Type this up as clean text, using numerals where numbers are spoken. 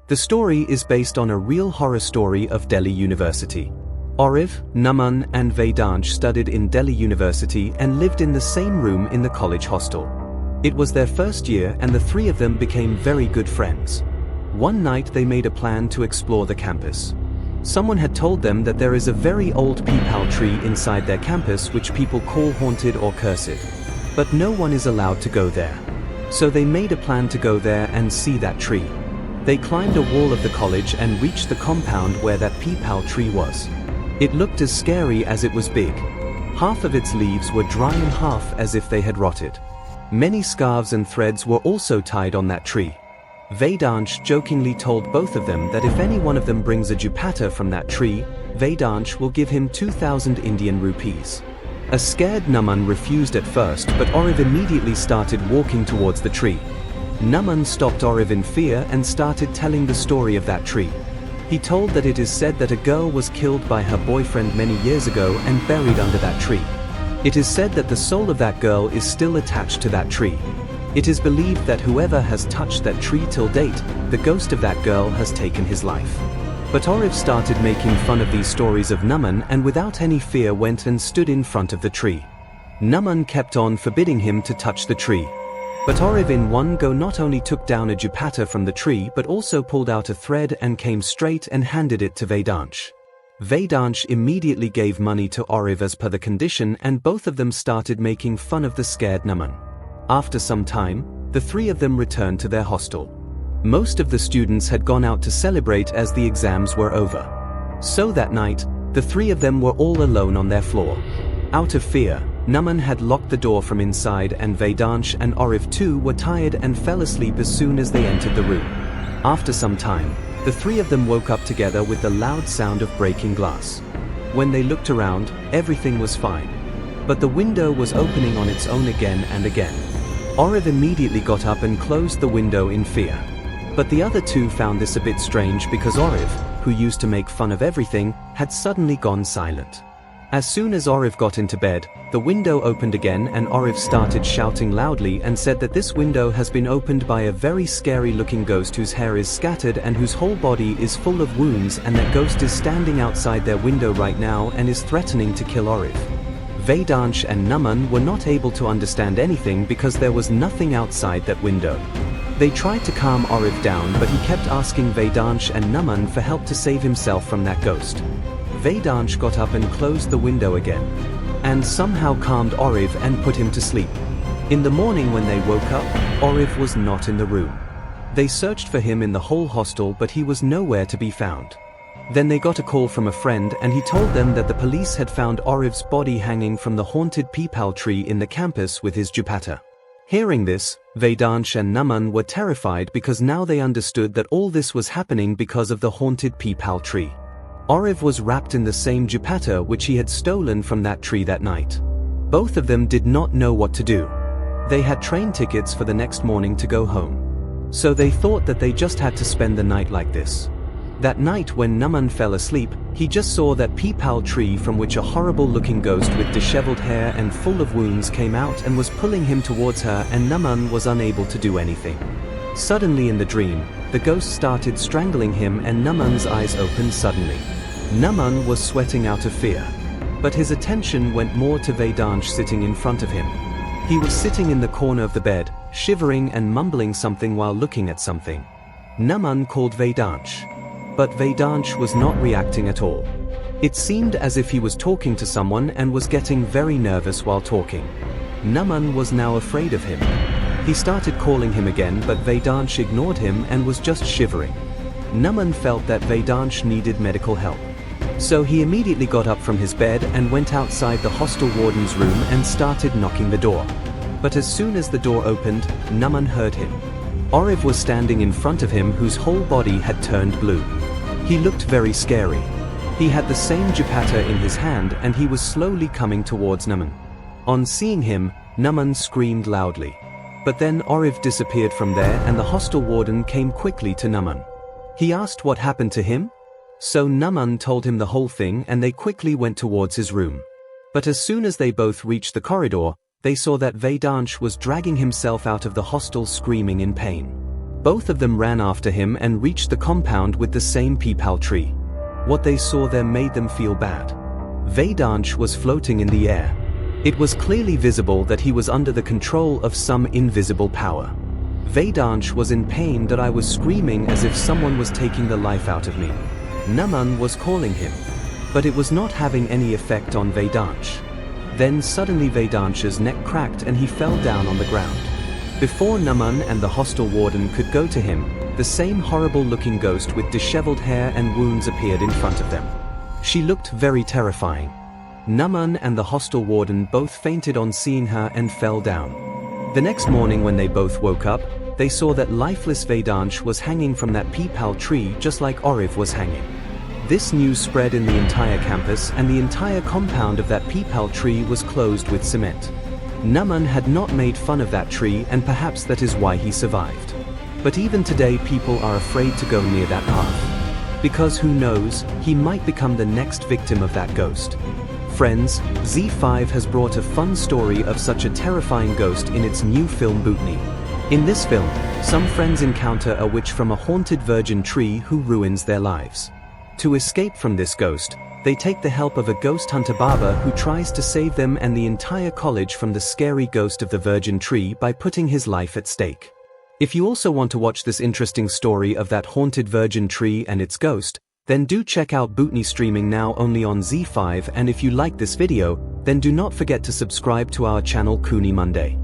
The story is based on a real horror story of Delhi University. Auriv, Naman and Vedansh studied in Delhi University and lived in the same room in the college hostel. It was their first year and the three of them became very good friends. One night they made a plan to explore the campus. Someone had told them that there is a very old peepal tree inside their campus which people call haunted or cursed. But no one is allowed to go there. So they made a plan to go there and see that tree. They climbed a wall of the college and reached the compound where that peepal tree was. It looked as scary as it was big. Half of its leaves were dry and half as if they had rotted. Many scarves and threads were also tied on that tree. Vedansh jokingly told both of them that if any one of them brings a dupatta from that tree, Vedansh will give him 2,000 Indian rupees. A scared Naman refused at first, but Auriv immediately started walking towards the tree. Naman stopped Auriv in fear and started telling the story of that tree. He told that it is said that a girl was killed by her boyfriend many years ago and buried under that tree. It is said that the soul of that girl is still attached to that tree. It is believed that whoever has touched that tree till date, the ghost of that girl has taken his life. But Auriv started making fun of these stories of Naman and without any fear went and stood in front of the tree. Naman kept on forbidding him to touch the tree. But Auriv in one go not only took down a dupatta from the tree but also pulled out a thread and came straight and handed it to Vedansh. Vedansh immediately gave money to Auriv as per the condition and both of them started making fun of the scared Naman. After some time, the three of them returned to their hostel. Most of the students had gone out to celebrate as the exams were over. So that night, the three of them were all alone on their floor. Out of fear, Naman had locked the door from inside and Vedansh and Auriv too were tired and fell asleep as soon as they entered the room. After some time, the three of them woke up together with the loud sound of breaking glass. When they looked around, everything was fine. But the window was opening on its own again and again. Auriv immediately got up and closed the window in fear. But the other two found this a bit strange because Auriv, who used to make fun of everything, had suddenly gone silent. As soon as Auriv got into bed, the window opened again and Auriv started shouting loudly and said that this window has been opened by a very scary looking ghost whose hair is scattered and whose whole body is full of wounds, and that ghost is standing outside their window right now and is threatening to kill Auriv. Vedansh and Naman were not able to understand anything because there was nothing outside that window. They tried to calm Auriv down but he kept asking Vedansh and Naman for help to save himself from that ghost. Vedansh got up and closed the window again, and somehow calmed Auriv and put him to sleep. In the morning when they woke up, Auriv was not in the room. They searched for him in the whole hostel but he was nowhere to be found. Then they got a call from a friend and he told them that the police had found Auriv's body hanging from the haunted peepal tree in the campus with his dupatta. Hearing this, Vedansh and Naman were terrified because now they understood that all this was happening because of the haunted peepal tree. Auriv was wrapped in the same dupatta which he had stolen from that tree that night. Both of them did not know what to do. They had train tickets for the next morning to go home. So they thought that they just had to spend the night like this. That night when Naman fell asleep, he just saw that peepal tree from which a horrible looking ghost with disheveled hair and full of wounds came out and was pulling him towards her, and Naman was unable to do anything. Suddenly in the dream, the ghost started strangling him and Naman's eyes opened suddenly. Naman was sweating out of fear. But his attention went more to Vedansh sitting in front of him. He was sitting in the corner of the bed, shivering and mumbling something while looking at something. Naman called Vedansh. But Vedansh was not reacting at all. It seemed as if he was talking to someone and was getting very nervous while talking. Naman was now afraid of him. He started calling him again but Vedansh ignored him and was just shivering. Naman felt that Vedansh needed medical help. So he immediately got up from his bed and went outside the hostel warden's room and started knocking the door. But as soon as the door opened, Naman heard him. Auriv was standing in front of him whose whole body had turned blue. He looked very scary. He had the same dupatta in his hand and he was slowly coming towards Naman. On seeing him, Naman screamed loudly. But then Auriv disappeared from there and the hostel warden came quickly to Naman. He asked what happened to him? So Naman told him the whole thing and they quickly went towards his room. But as soon as they both reached the corridor, they saw that Vedansh was dragging himself out of the hostel screaming in pain. Both of them ran after him and reached the compound with the same Peepal tree. What they saw there made them feel bad. Vedansh was floating in the air. It was clearly visible that he was under the control of some invisible power. Vedansh was in pain that I was screaming as if someone was taking the life out of me. Naman was calling him, but it was not having any effect on Vedansh. Then suddenly Vedansh's neck cracked and he fell down on the ground. Before Naman and the hostel warden could go to him, the same horrible-looking ghost with disheveled hair and wounds appeared in front of them. She looked very terrifying. Naman and the hostel warden both fainted on seeing her and fell down. The next morning when they both woke up, they saw that lifeless Vedansh was hanging from that Peepal tree just like Oriv was hanging. This news spread in the entire campus and the entire compound of that Peepal tree was closed with cement. Naman had not made fun of that tree and perhaps that is why he survived. But even today people are afraid to go near that path. Because who knows, he might become the next victim of that ghost. Friends, Z5 has brought a fun story of such a terrifying ghost in its new film Bhootni. In this film, some friends encounter a witch from a haunted virgin tree who ruins their lives. To escape from this ghost, they take the help of a ghost hunter Baba who tries to save them and the entire college from the scary ghost of the virgin tree by putting his life at stake. If you also want to watch this interesting story of that haunted virgin tree and its ghost, then do check out Bhootni streaming now only on Z5, and if you like this video, then do not forget to subscribe to our channel Kuni Monday.